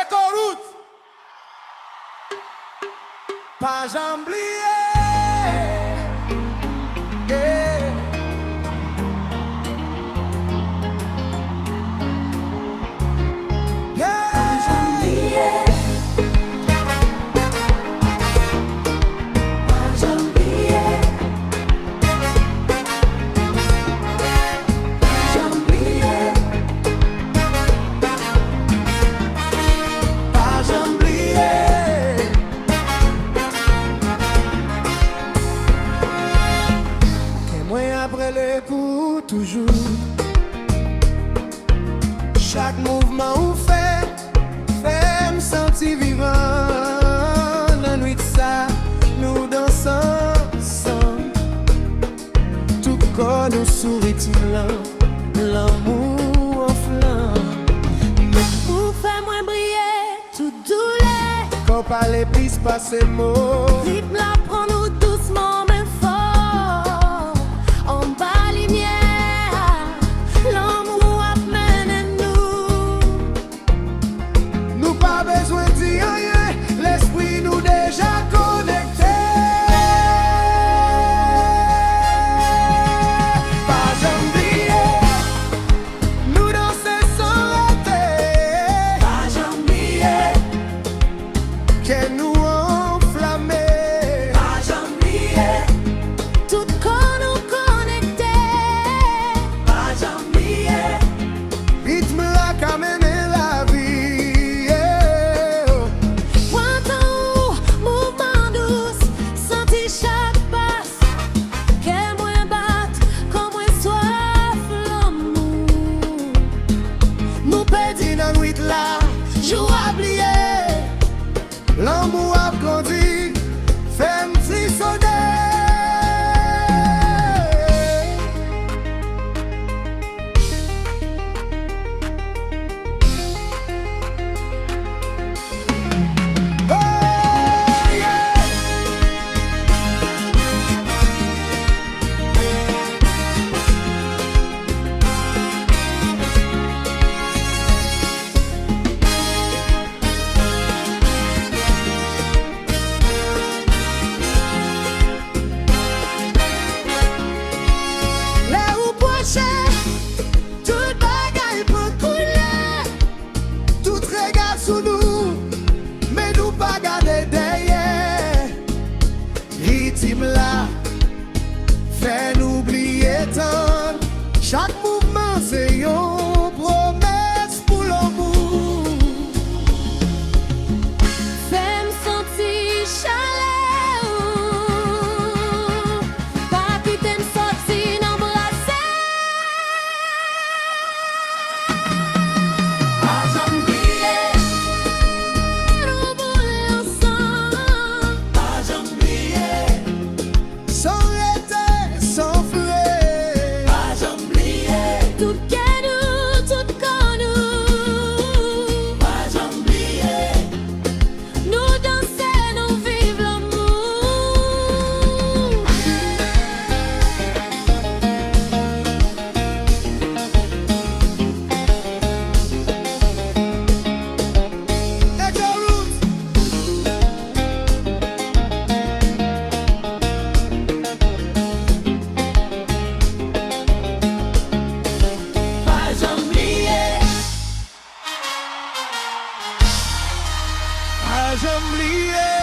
Éco-route. Pas j'oublier. Après les coups, toujours. Chaque mouvement ou fait me sentir vivant. La nuit de ça, nous dansons ensemble. Tout corps nous sourit l'amour en flamme. Vous faites moins briller, tout douleur. Quand parler plus passer mots. Rythme la prend nous doucement mais fort. En bas lumière, l'amour amène nous. Nous pas besoin de dire rien, l'esprit nous déjà connecté. Pas j'oublier, nous danser sans arrêter. Pas j'oublier, Que nous enflammer. pas j'oublier. Tout corps nous connecté. Pas j'oublier. Rythme la qu'amène la vie. Pointant mouvement douce, senti chaque passe. Que moins batte, comme moins soif l'amour. Nous perdons dans la nuit là, jour oublié. L'amour a grandi, fait me frissonner. Oh, yeah. Là où prochain, tout bagaille peut couler. Tout regarde sous nous, mais nous pas garder derrière. Rythme là, fait nous oublier tant. Chaque mouvement c'est une promesse pour l'amour. Fais me sentir chaleur. Pas quitter me sortir n'embrasser. Pas j'oublier, Nous voulons ensemble. pas j'oublier. Sans arrêter, sans frais. Pas j'oublier, Tout qu'à nous, tout qu'en nous. pas j'oublier. Nous danser, nous vivre l'amour. Éco-route. Pas j'oublier, pas j'oublier.